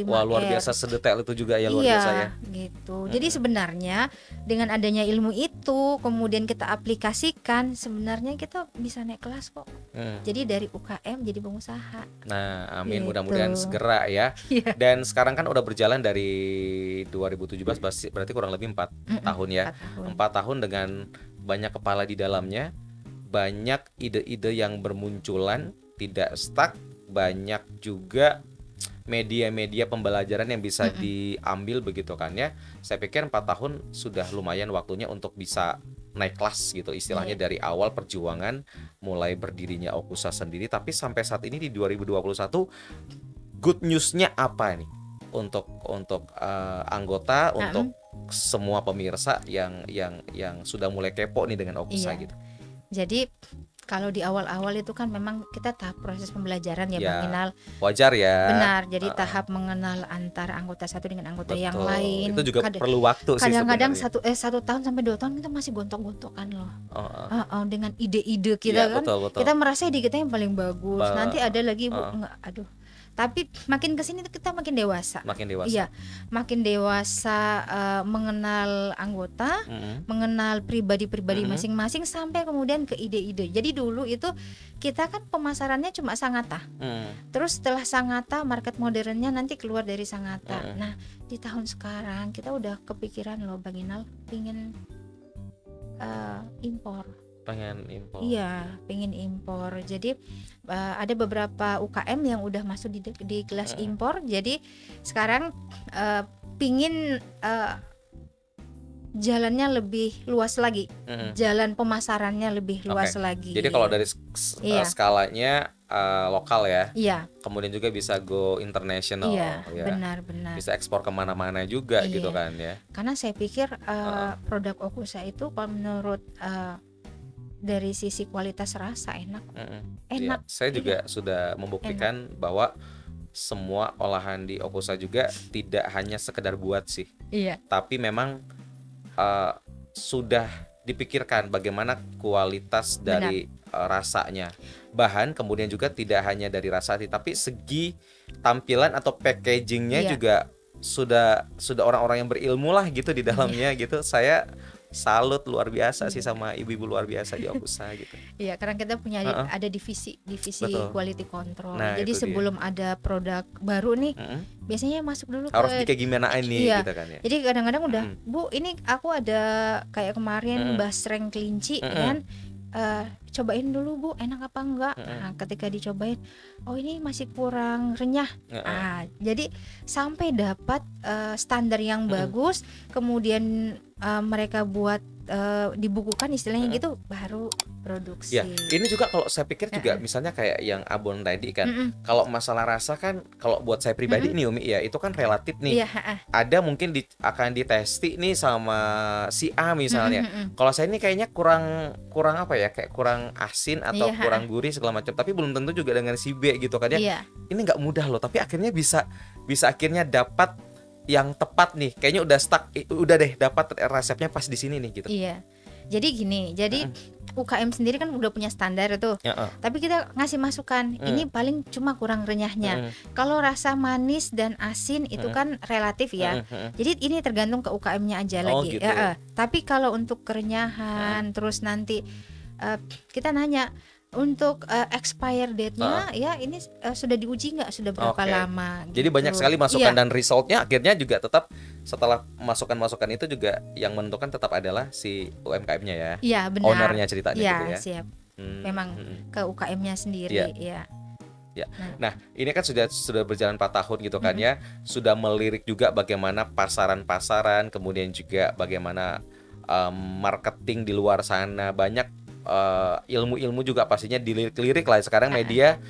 Wah luar biasa, sedetail itu juga ya, luar biasa ya. Gitu. Jadi sebenarnya dengan adanya ilmu itu kemudian kita aplikasikan, sebenarnya kita bisa naik kelas kok. Jadi dari UKM jadi pengusaha. Nah amin, mudah-mudahan segera ya. Dan sekarang kan udah berjalan dari 2017, berarti kurang lebih 4 tahun ya. 4 tahun dengan banyak kepala di dalamnya, banyak ide-ide yang bermunculan, tidak stuck, banyak juga media-media pembelajaran yang bisa diambil begitu kan ya. Saya pikir 4 tahun sudah lumayan waktunya untuk bisa naik kelas gitu istilahnya, dari awal perjuangan mulai berdirinya Okusa sendiri. Tapi sampai saat ini di 2021 good news-nya apa nih untuk anggota, untuk semua pemirsa yang sudah mulai kepo nih dengan Okusa gitu. Jadi Kalau di awal-awal itu kan memang kita tahap proses pembelajaran ya, Ya, Bang Inal. wajar ya. Benar, jadi tahap mengenal antara anggota satu dengan anggota yang Betul. lain. Itu juga perlu waktu sih Kadang-kadang sebenarnya. 1 tahun sampai 2 tahun kita masih gontok-gontokan loh. Dengan ide-ide Iya, kita kan. betul. Kita merasa ide kita yang paling bagus. Nanti ada lagi Bu, enggak, aduh. Tapi makin kesini tuh kita makin dewasa. Makin dewasa. Iya, makin dewasa, mengenal anggota, mengenal pribadi-pribadi masing-masing sampai kemudian ke ide-ide. Jadi dulu itu kita kan pemasarannya cuma Sangatta. Terus setelah Sangatta, market modernnya nanti keluar dari Sangatta. Nah, di tahun sekarang kita udah kepikiran loh Bang Inal, pingin impor. Pengen impor. Iya, pengen impor. Jadi ada beberapa UKM yang udah masuk di kelas impor. Jadi sekarang pingin jalannya lebih luas lagi, jalan pemasarannya lebih luas lagi. Jadi kalau dari skalanya lokal ya, kemudian juga bisa go international, ya. Ya. Benar. Bisa ekspor kemana-mana juga gitu kan ya. Karena saya pikir produk Okusa itu kalau menurut dari sisi kualitas rasa enak. Ya, saya juga sudah membuktikan bahwa semua olahan di Okusa juga tidak hanya sekedar buat sih, tapi memang sudah dipikirkan bagaimana kualitas dari rasanya, bahan, kemudian juga tidak hanya dari rasa tapi segi tampilan atau packagingnya juga sudah orang-orang yang berilmu lah gitu di dalamnya gitu. Saya salut luar biasa sih sama ibu-ibu luar biasa di Okusa gitu. Iya, karena kita punya ada divisi Betul. quality control. Nah, jadi sebelum ada produk baru nih, biasanya masuk dulu harus kayak gimana ini gitu kan ya. Jadi kadang-kadang udah, Bu, ini aku ada kayak kemarin basreng kelinci kan. Cobain dulu Bu, enak apa enggak. Nah, ketika dicobain, oh ini masih kurang renyah. Jadi sampai dapat standar yang bagus, kemudian mereka buat dibukukan istilahnya gitu, baru produksi. Ya, ini juga kalau saya pikir juga misalnya kayak yang abon tadi kan, kalau masalah rasa kan, kalau buat saya pribadi nih Umi ya, itu kan relatif nih. Ada mungkin akan ditesti nih sama si A misalnya. Kalau saya ini kayaknya kurang apa ya, kayak kurang asin atau kurang gurih segala macam. Tapi belum tentu juga dengan si B gitu kan ya. Ini nggak mudah loh, tapi akhirnya bisa akhirnya dapat yang tepat nih. Kayaknya udah stuck, udah deh dapat resepnya pas di sini nih gitu. Iya. Jadi gini, UKM sendiri kan udah punya standar tuh. Tapi kita ngasih masukan, ini paling cuma kurang renyahnya. Kalau rasa manis dan asin itu kan relatif ya. Jadi ini tergantung ke UKM-nya aja lagi. Gitu. Tapi kalau untuk kerenyahan, terus nanti kita nanya untuk expire date-nya ya ini sudah diuji nggak, sudah berapa lama gitu. Jadi banyak sekali masukan dan resultnya akhirnya juga tetap setelah masukan-masukan itu juga yang menentukan tetap adalah si UMKM-nya ya. Iya, benar. Ownernya ceritanya gitu ya. Siap. Memang ke UKM-nya sendiri ya. Nah, ini kan sudah berjalan 4 tahun gitu kan ya. Sudah melirik juga bagaimana pasaran-pasaran, kemudian juga bagaimana marketing di luar sana, banyak ilmu-ilmu juga pastinya dilirik lah. Sekarang media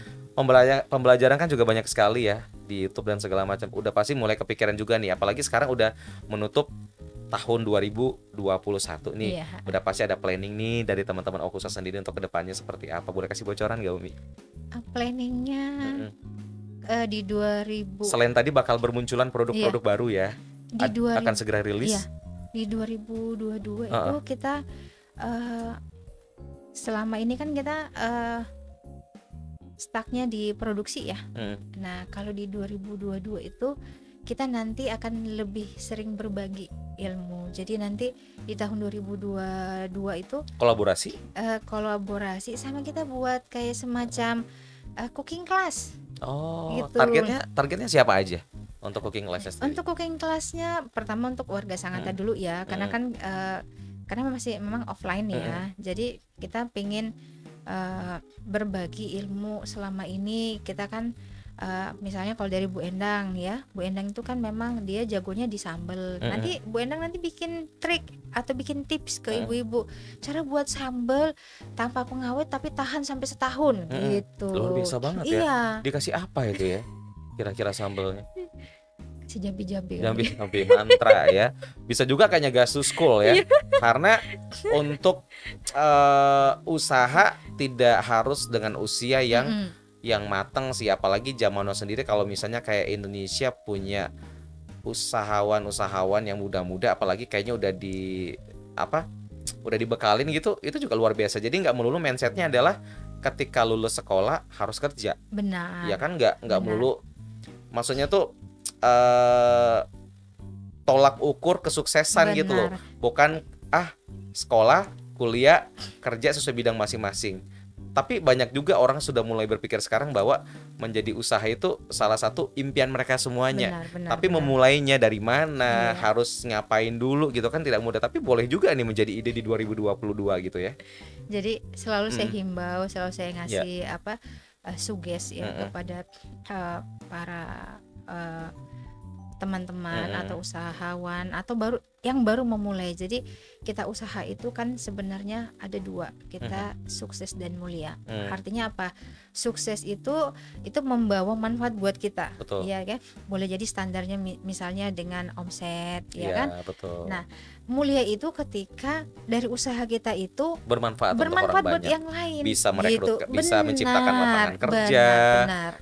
pembelajaran kan juga banyak sekali ya di YouTube dan segala macam. Udah pasti mulai kepikiran juga nih, apalagi sekarang udah menutup tahun 2021 nih. Udah pasti ada planning nih dari teman-teman Okusa sendiri untuk kedepannya seperti apa. Boleh kasih bocoran gak Umi? Planningnya di 2000. Selain tadi bakal bermunculan produk-produk baru ya, akan segera rilis. Di 2022 itu kita selama ini kan kita stucknya di produksi ya. Nah, kalau di 2022 itu kita nanti akan lebih sering berbagi ilmu. Jadi nanti di tahun 2022 itu kolaborasi sama kita buat kayak semacam cooking class. Gitu. Targetnya siapa aja untuk cooking class? Untuk cooking classnya pertama untuk warga Sangatta dulu ya, karena kan karena masih memang offline ya. Jadi kita pengen berbagi ilmu selama ini. Kita kan misalnya kalau dari Bu Endang ya, Bu Endang itu kan memang dia jagonya di sambal. Nanti Bu Endang nanti bikin trik atau bikin tips ke ibu-ibu cara buat sambal tanpa pengawet tapi tahan sampai setahun gitu. Luar biasa banget ya. Dikasih apa itu ya kira-kira sambalnya? ngasih jampi-jampi. Jampi mantra ya. Bisa juga kayaknya Gasus School ya. Karena untuk usaha tidak harus dengan usia yang matang sih, apalagi zaman now sendiri kalau misalnya kayak Indonesia punya usahawan yang muda-muda, apalagi kayaknya udah dibekalin gitu, itu juga luar biasa. Jadi nggak melulu mindsetnya adalah ketika lulus sekolah harus kerja. Benar. Ya kan nggak melulu. Maksudnya tuh tolak ukur kesuksesan. Benar. Gitu loh. Bukan sekolah, kuliah, kerja sesuai bidang masing-masing. Tapi banyak juga orang sudah mulai berpikir sekarang bahwa menjadi usaha itu salah satu impian mereka semuanya. Tapi memulainya dari mana, harus ngapain dulu gitu kan tidak mudah. Tapi boleh juga nih menjadi ide di 2022 gitu ya. Jadi selalu saya himbau, selalu saya ngasih suges kepada para teman-teman atau usahawan atau yang baru memulai. Jadi kita usaha itu kan sebenarnya ada dua, kita sukses dan mulia. Artinya apa? Sukses itu membawa manfaat buat kita. Betul. Ya kan? Boleh jadi standarnya misalnya dengan omset, ya kan? Betul. Nah, mulia itu ketika dari usaha kita itu bermanfaat untuk orang buat banyak. Yang lain. Bisa merekrut, bisa menciptakan lapangan kerja,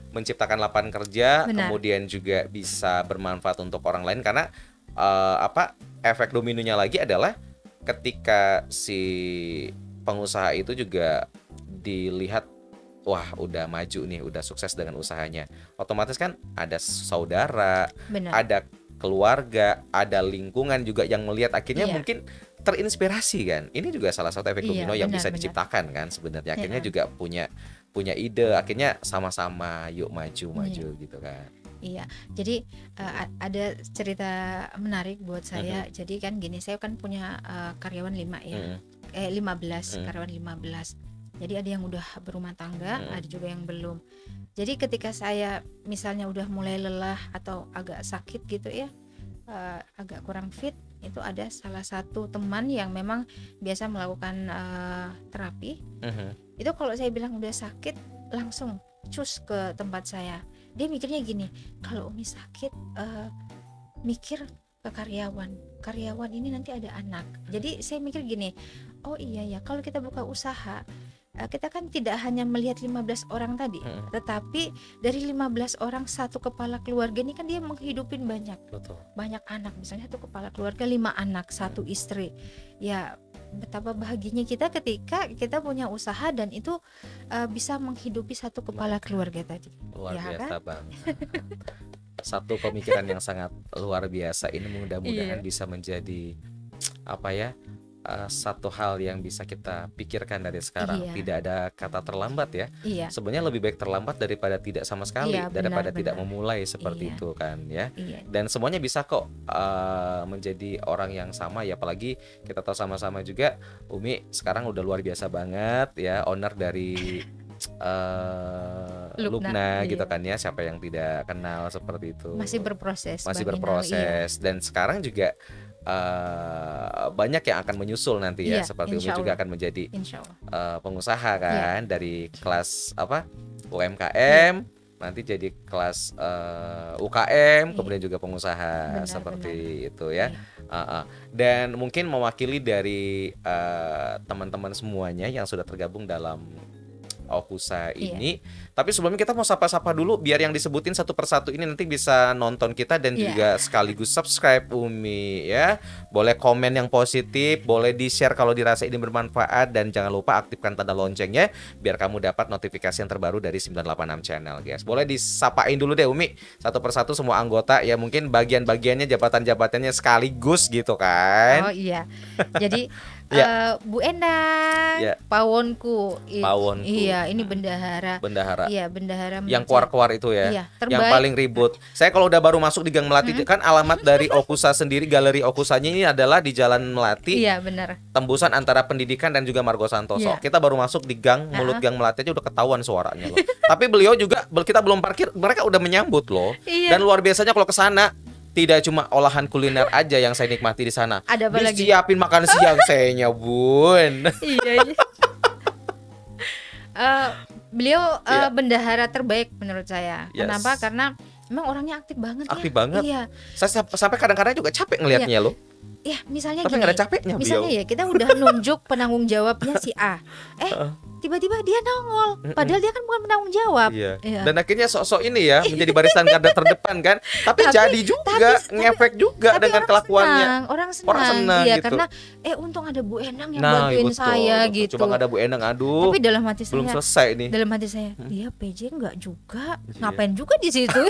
menciptakan lapangan kerja, kemudian juga bisa bermanfaat untuk orang lain karena efek dominonya lagi adalah ketika si pengusaha itu juga dilihat wah udah maju nih, udah sukses dengan usahanya, otomatis kan ada saudara, ada keluarga, ada lingkungan juga yang melihat, akhirnya mungkin terinspirasi kan. Ini juga salah satu efek domino yang bisa diciptakan kan sebenarnya. Akhirnya juga punya ide, akhirnya sama-sama yuk maju gitu kan. Iya, jadi ada cerita menarik buat saya. Jadi kan gini, saya kan punya karyawan 5 ya, 15 karyawan 15. Jadi ada yang udah berumah tangga, ada juga yang belum. Jadi ketika saya misalnya udah mulai lelah atau agak sakit gitu ya, agak kurang fit, itu ada salah satu teman yang memang biasa melakukan terapi. Itu kalau saya bilang udah sakit, langsung cus ke tempat saya. Dia mikirnya gini, kalau Umi sakit mikir ke karyawan ini nanti ada anak. Jadi saya mikir gini, oh iya ya, kalau kita buka usaha, kita kan tidak hanya melihat 15 orang tadi, tetapi dari 15 orang satu kepala keluarga ini kan dia menghidupin banyak anak. Misalnya satu kepala keluarga 5 anak, 1 istri. Ya betapa bahagianya kita ketika kita punya usaha dan itu bisa menghidupi satu kepala keluarga tadi. Luar biasa kan? Satu pemikiran yang sangat luar biasa ini, mudah-mudahan bisa menjadi satu hal yang bisa kita pikirkan dari sekarang. Tidak ada kata terlambat ya. Sebenarnya lebih baik terlambat daripada tidak sama sekali, daripada tidak memulai seperti itu kan ya. Dan semuanya bisa kok menjadi orang yang sama ya, apalagi kita tahu sama-sama juga Umi sekarang udah luar biasa banget ya, owner dari Lubna gitu kan ya. Siapa yang tidak kenal seperti itu. Masih berproses. Dan sekarang juga banyak yang akan menyusul nanti ya, seperti Umi juga akan menjadi pengusaha kan, dari kelas UMKM nanti jadi kelas UKM, kemudian juga pengusaha seperti itu ya. Dan mungkin mewakili dari teman-teman semuanya yang sudah tergabung dalam Okusa ini. Tapi sebelumnya kita mau sapa-sapa dulu biar yang disebutin satu persatu ini nanti bisa nonton kita dan juga sekaligus subscribe Umi ya. Boleh komen yang positif, boleh di-share kalau dirasa ini bermanfaat, dan jangan lupa aktifkan tanda loncengnya biar kamu dapat notifikasi yang terbaru dari 986 Channel guys. Boleh disapain dulu deh Umi satu persatu semua anggota ya, mungkin bagian-bagiannya, jabatan-jabatannya sekaligus gitu kan. Oh iya. Jadi Bu Endang, pawonku. Iya, ini bendahara. Iya, bendahara. Yang keluar-keluar itu ya. Yang paling ribut. Saya kalau udah baru masuk di Gang Melati kan alamat dari Okusa sendiri, galeri Okusanya ini adalah di Jalan Melati. Iya, benar. Tembusan antara Pendidikan dan juga Margo Santoso. Kita baru masuk di gang, mulut Gang Melati aja udah ketahuan suaranya loh. Tapi beliau juga, kita belum parkir, mereka udah menyambut loh. Dan luar biasanya kalau ke sana tidak cuma olahan kuliner aja yang saya nikmati di sana. Ada apa lagi? Disiapin makan siang sayanya, Bun. Iya. Beliau bendahara terbaik menurut saya. Kenapa? Karena memang orangnya aktif banget Aktif ya. banget. Iya. Saya sampai kadang-kadang juga capek ngelihatnya loh. Ya, misalnya Tapi gini. nggak ada capeknya Misalnya beliau. ya kita udah nunjuk penanggung jawabnya si A. Tiba-tiba dia nongol. Padahal dia kan bukan penanggung jawab. Iya. Iya. Dan akhirnya sok-sok ini ya menjadi barisan garda terdepan kan. Tapi jadi juga ngefek juga tapi dengan orang kelakuannya. senang, orang Orang senang iya, gitu. karena untung ada Bu Endang yang Nah, bantuin betul, saya betul. gitu. Coba nggak ada Bu Endang, aduh. Tapi dalam hati belum saya, selesai nih. dalam hati saya, dia PJ enggak juga. Iya. Ngapain juga di situ?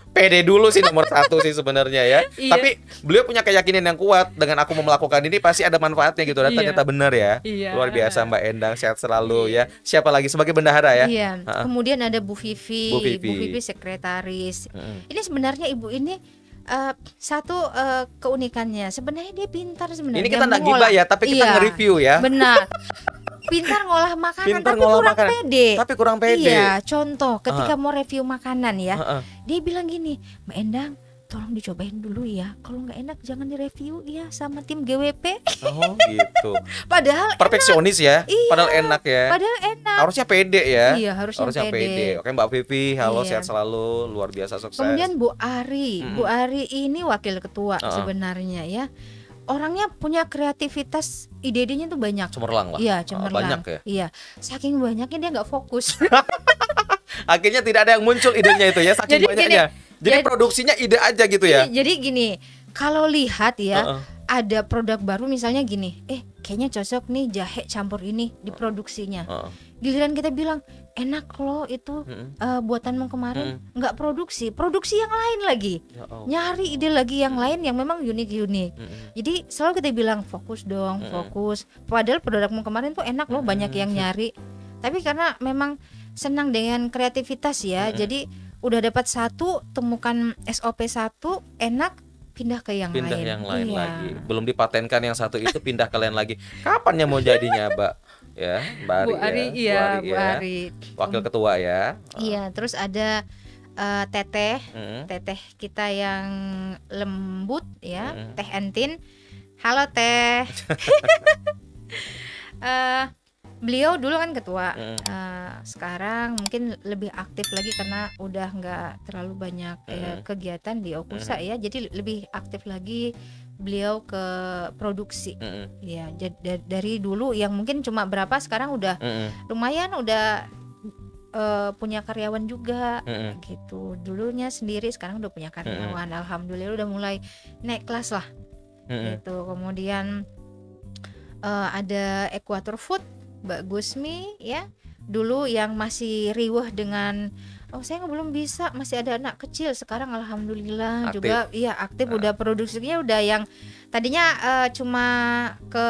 PD dulu sih nomor satu sih sebenarnya ya. Iya. Tapi beliau punya keyakinan yang kuat dengan aku mau melakukan ini pasti ada manfaatnya gitu. Dan Iya. ternyata benar ya. Iya. Luar biasa Mbak Endang, sehat selalu ya. Siapa lagi sebagai bendahara ya? Iya. Ha-ha. Kemudian ada Bu Vivi. Bu Vivi. Sekretaris. Mm-mm. Ini sebenarnya ibu ini satu keunikannya sebenarnya dia pintar sebenarnya. Ini kita nggak mengolah. gibah ya, tapi kita Iya, nge-review ya. Benar. Pintar ngolah makanan Pintar tapi ngolah kurang makanan, pede. Tapi kurang pede. Iya, contoh ketika mau review makanan ya, Heeh. dia bilang gini, Mbak Endang, tolong dicobain dulu ya. Kalau nggak enak jangan direview ya sama tim GWP. Oh gitu. Padahal Perfeksionis ya. Iya. Padahal enak ya. Padahal enak. Harusnya pede ya. Iya, harusnya pede. Oke Mbak Vivi, halo Iya. sehat selalu, luar biasa sukses. Kemudian Bu Ari, Bu Ari ini wakil ketua Uh-uh. sebenarnya ya. Orangnya punya kreativitas, ide-idenya tuh banyak. cemerlang lah. Iya, cemerlang. Banyak ya. Iya, saking banyaknya dia nggak fokus. Akhirnya tidak ada yang muncul idenya itu ya, saking Jadi banyaknya. Jadi jadi- produksinya ide aja gitu ya. Jadi gini, kalau lihat ya, Uh-uh. ada produk baru misalnya gini, kayaknya cocok nih jahe campur ini di produksinya. Heeh. Giliran kita bilang enak loh itu buatanmu kemarin, nggak produksi yang lain lagi. Ya Allah. Nyari ide lagi yang lain yang memang unik-unik. Jadi selalu kita bilang fokus dong, fokus. Padahal produkmu kemarin tuh enak loh, banyak yang nyari. Tapi karena memang senang dengan kreativitas ya, jadi udah dapat satu, temukan SOP satu, enak, pindah ke yang Pindah lain. yang lain Iya. lagi. Belum dipatenkan yang satu itu, pindah ke lain lagi. Kapannya mau jadinya, Mbak? Ya, Mbak Ari, Bu Ari, ya. iya, Bu Bu ya. Ari. Wakil ketua ya. Iya, terus ada Teteh, Mm. Teteh kita yang lembut ya, Mm. Teh Entin. Halo Teh. Beliau dulu kan ketua, sekarang mungkin lebih aktif lagi karena udah nggak terlalu banyak kegiatan di Okusa ya, jadi lebih aktif lagi beliau ke produksi. Ya, dari dulu yang mungkin cuma berapa, sekarang udah lumayan, udah punya karyawan juga gitu. Dulunya sendiri, sekarang udah punya karyawan. Alhamdulillah udah mulai naik kelas lah gitu. Kemudian ada Equator Food, Mbak Gusmi ya, dulu yang masih riweh dengan saya belum bisa, masih ada anak kecil. Sekarang alhamdulillah Aktif. juga iya aktif, udah produksinya udah yang tadinya cuma ke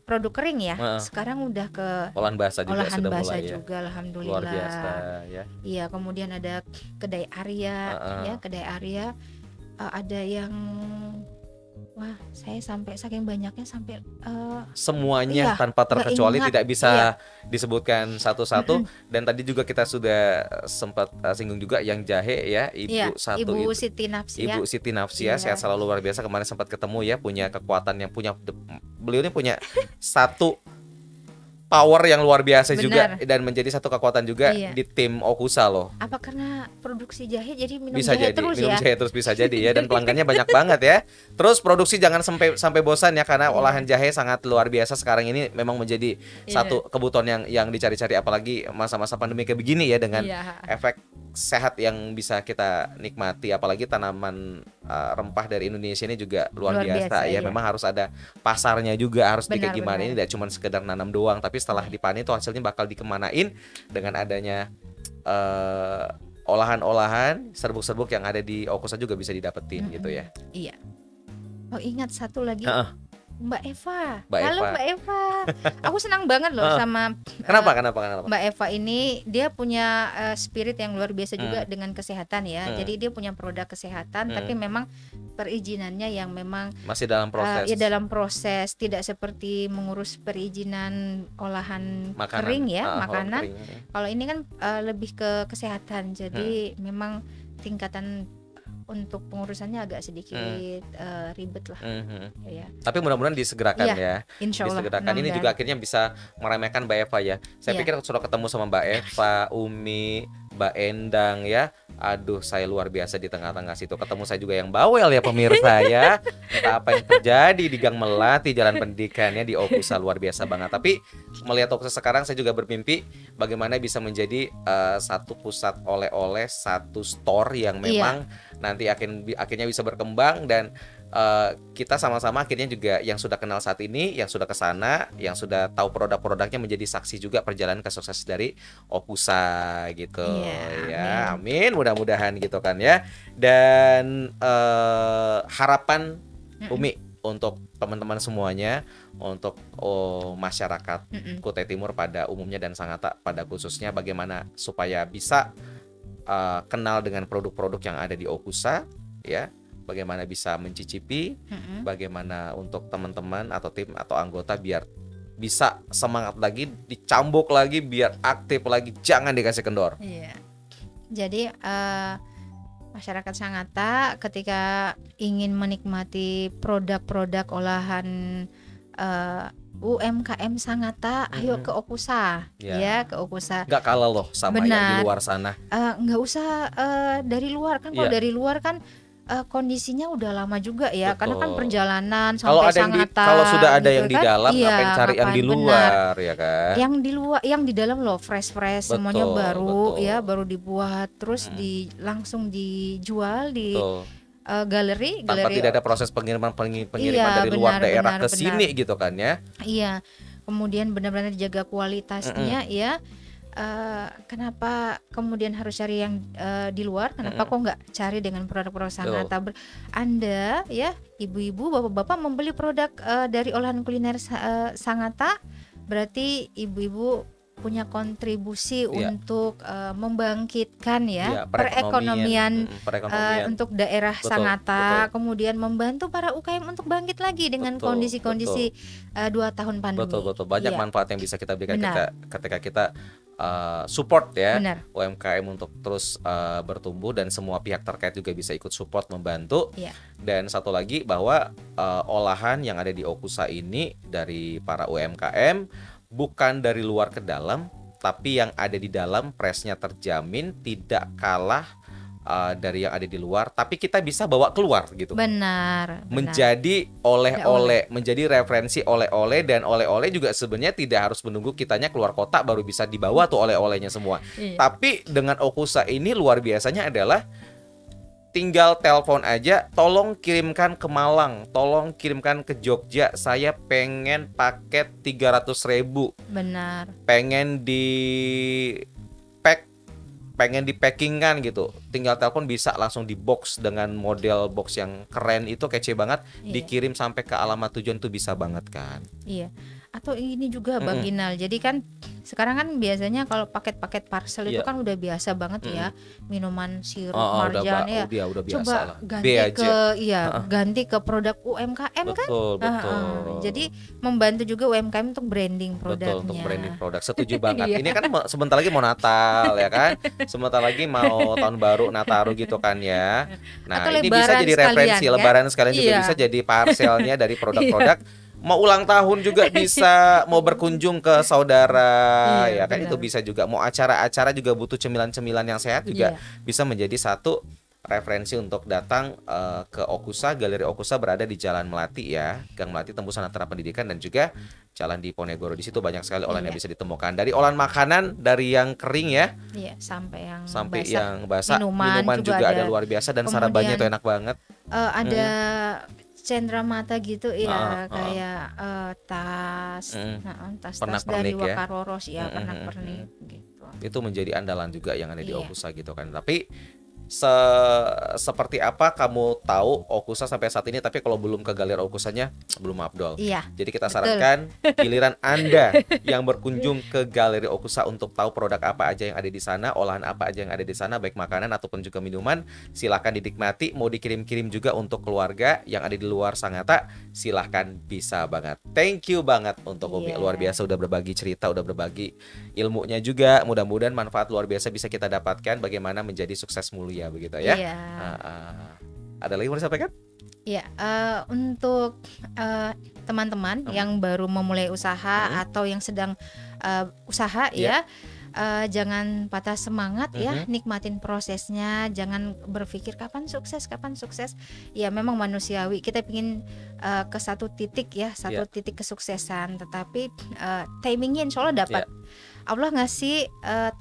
produk kering ya, sekarang udah ke Olahan bahasa juga olahan sudah bahasa mulai ya. juga, alhamdulillah. Luar biasa ya. Iya, kemudian ada kedai Arya ya, kedai Arya. Ada yang saya sampai saking banyaknya sampai semuanya iya, tanpa terkecuali, ingat. tidak bisa disebutkan satu-satu. Dan tadi juga kita sudah sempat singgung juga yang jahe ya, Ibu satu Ibu itu. Siti Nafsia. Ibu Siti Nafsia, Iya. sehat selalu, luar biasa. Kemarin sempat ketemu ya, punya kekuatan yang beliau ini punya satu power yang luar biasa. Benar. Juga, dan menjadi satu kekuatan juga di tim Okusa loh. Apa karena produksi jahe jadi minum Bisa jahe jadi, terus minum ya? jahe terus bisa jadi ya, dan pelanggannya banyak banget ya. Terus produksi jangan sampai bosan ya, karena olahan jahe sangat luar biasa sekarang ini, memang menjadi satu kebutuhan yang dicari-cari, apalagi masa-masa pandemi kayak begini ya, dengan efek sehat yang bisa kita nikmati, apalagi tanaman rempah dari Indonesia ini juga luar biasa ya. Memang harus ada pasarnya juga, harus kayak gimana. Ini tidak cuma sekedar nanam doang, tapi setelah dipanen itu hasilnya bakal dikemanain dengan adanya olahan-olahan, serbuk-serbuk yang ada di Okusa juga bisa didapetin gitu ya. Iya. Oh, ingat satu lagi. Mbak Eva. Halo Mbak Eva. Aku senang banget loh sama Kenapa? Mbak Eva ini, dia punya spirit yang luar biasa juga dengan kesehatan ya. Jadi dia punya produk kesehatan, tapi memang perizinannya yang memang masih dalam proses. Ya dalam proses, tidak seperti mengurus perizinan olahan makanan. Kering ya, makanan. Kering. Kalau ini kan lebih ke kesehatan. Jadi memang tingkatan untuk pengurusannya agak sedikit ribet lah. Ya. Tapi mudah-mudahan disegerakan ya. Insya Allah. Disegerakan. Ini juga akhirnya bisa meremehkan Mbak Eva ya. Saya pikir sudah ketemu sama Mbak Eva, Umi, Mbak Endang ya. Aduh, saya luar biasa di tengah-tengah situ. Ketemu saya juga yang bawel ya pemirsa ya. Entah apa yang terjadi di Gang Melati, jalan pendidikannya di Okusa, luar biasa banget. Tapi melihat Okusa sekarang, saya juga bermimpi bagaimana bisa menjadi satu pusat oleh-oleh, satu store yang memang nanti akhirnya bisa berkembang, dan kita sama-sama akhirnya juga yang sudah kenal saat ini, yang sudah kesana, yang sudah tahu produk-produknya, menjadi saksi juga perjalanan ke sukses dari Okusa gitu ya. Amin, mudah-mudahan gitu kan ya. Dan harapan Umi untuk teman-teman semuanya, untuk masyarakat Kutai Timur pada umumnya dan Sangatta pada khususnya, bagaimana supaya bisa kenal dengan produk-produk yang ada di Okusa ya. Bagaimana bisa mencicipi, bagaimana untuk teman-teman atau tim atau anggota biar bisa semangat lagi, dicambuk lagi, biar aktif lagi, jangan dikasih kendor. Iya. Jadi masyarakat Sangatta ketika ingin menikmati produk-produk olahan UMKM Sangatta, ayo ke Okusa ya, ke Okusa. Nggak kalah loh sama yang di luar sana. Nggak usah dari luar kan, kalau dari luar kan kondisinya udah lama juga ya. Betul. Karena kan perjalanan sampai Sangatta. Kalau sudah ada gitu yang kan? Di dalam, ngapain cari yang di luar ya kan? Yang di luar, yang di dalam loh fresh, semuanya baru ya, baru dibuat, terus langsung dijual di galeri tanpa tidak ada proses pengiriman dari luar daerah ke sini gitu kan ya. Iya. Kemudian benar-benar dijaga kualitasnya ya. Kenapa kemudian harus cari yang di luar? Kenapa kok nggak cari dengan produk-produk Sangatta? Anda ya, ibu-ibu, bapak-bapak membeli produk dari olahan kuliner Sangatta, berarti ibu-ibu punya kontribusi untuk membangkitkan ya perekonomian untuk daerah Sangatta. Kemudian membantu para UKM untuk bangkit lagi dengan kondisi-kondisi 2 tahun pandemi. Betul. Banyak manfaat yang bisa kita berikan ketika kita support ya. UMKM untuk terus bertumbuh, dan semua pihak terkait juga bisa ikut support membantu. Dan satu lagi bahwa olahan yang ada di Okusa ini dari para UMKM bukan dari luar ke dalam, tapi yang ada di dalam presnya terjamin tidak kalah dari yang ada di luar, tapi kita bisa bawa keluar gitu. Benar. Menjadi oleh-oleh, menjadi referensi oleh-oleh, dan oleh-oleh juga sebenarnya tidak harus menunggu kitanya keluar kota baru bisa dibawa tuh oleh-olehnya semua. Tapi dengan Okusa ini luar biasanya adalah tinggal telepon aja, tolong kirimkan ke Malang, tolong kirimkan ke Jogja, saya pengen paket 300.000. Benar. Pengen pengen dipackingan gitu, tinggal telepon bisa langsung di box dengan model box yang keren itu, kece banget, dikirim sampai ke alamat tujuan tuh bisa banget kan. Iya. Atau ini juga Baginal. Jadi kan sekarang kan biasanya kalau paket-paket parcel itu kan udah biasa banget ya, minuman sirup marjan ya. Udah biasa coba lah. ganti ke produk UMKM kan. Betul. Jadi membantu juga UMKM untuk branding produknya. Betul, untuk branding produk. Setuju banget. Ini kan sebentar lagi mau Natal ya kan. Sebentar lagi mau tahun baru, Nataru gitu kan ya. Nah, atau ini bisa jadi referensi lebaran sekalian juga bisa jadi parcelnya dari produk-produk. Mau ulang tahun juga bisa, mau berkunjung ke saudara ya kan, itu bisa juga. Mau acara-acara juga butuh cemilan-cemilan yang sehat juga bisa menjadi satu referensi untuk datang ke Okusa. Galeri Okusa berada di Jalan Melati ya, Gang Melati tembusan antara pendidikan dan juga Jalan Diponegoro. Di situ banyak sekali olahan yang bisa ditemukan, dari olahan makanan, dari yang kering ya, sampai yang basah. Minuman juga ada luar biasa, dan sarapannya itu enak banget. Ada cendramata gitu ya, kayak tas dari Wakaroros ya, pernak-pernik gitu. Itu menjadi andalan juga yang ada di Okusa gitu kan. Tapi seperti apa kamu tahu Okusa sampai saat ini, tapi kalau belum ke galeri Okusanya belum Abdul. Jadi kita sarankan giliran Anda yang berkunjung ke galeri Okusa untuk tahu produk apa aja yang ada di sana, olahan apa aja yang ada di sana, baik makanan ataupun juga minuman, silahkan dinikmati. Mau dikirim-kirim juga untuk keluarga yang ada di luar Sangatta, silahkan, bisa banget. Thank you banget untuk Umi, luar biasa udah berbagi cerita, udah berbagi ilmunya juga. Mudah-mudahan manfaat luar biasa bisa kita dapatkan bagaimana menjadi sukses mulia begitu ya. Ada lagi mau disampaikan? Untuk teman-teman yang baru memulai usaha atau yang sedang usaha jangan patah semangat ya, nikmatin prosesnya, jangan berpikir kapan sukses, kapan sukses. Ya memang manusiawi, kita ingin ke satu titik ya, satu titik kesuksesan, tetapi timingnya insya Allah dapat. Allah ngasih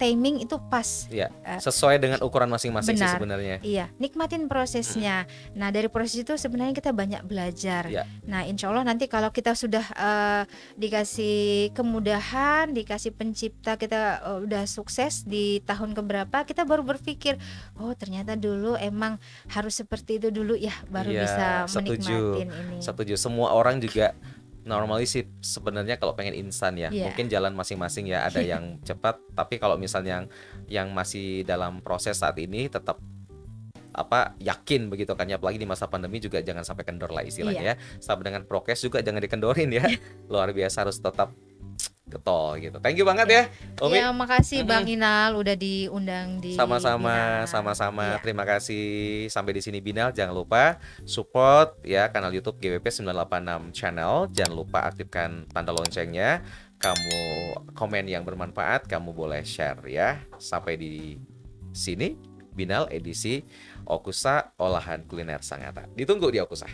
timing itu pas, sesuai dengan ukuran masing-masing sih sebenarnya. Iya, nikmatin prosesnya. Nah dari proses itu sebenarnya kita banyak belajar. Nah insya Allah nanti kalau kita sudah dikasih kemudahan, dikasih pencipta, kita udah sukses di tahun keberapa, kita baru berpikir, oh ternyata dulu emang harus seperti itu dulu ya, baru bisa menikmatin ini. Setuju. Semua orang juga normally sih sebenarnya kalau pengen instan ya, mungkin jalan masing-masing ya, ada yang cepat, tapi kalau misalnya yang masih dalam proses saat ini tetap yakin begitu kan ya, apalagi di masa pandemi juga jangan sampai kendor lah istilahnya ya. Sama dengan prokes juga jangan dikendorin ya. Luar biasa, harus tetap getol gitu. Thank you banget ya Umi. Ya makasih Bang Inal udah diundang di Sama-sama. Terima kasih. Sampai di sini Binal. Jangan lupa support ya kanal YouTube GWP 986 Channel. Jangan lupa aktifkan tanda loncengnya. Kamu komen yang bermanfaat, kamu boleh share ya. Sampai di sini Binal edisi Okusa olahan kuliner Sangatta. Ditunggu di Okusa.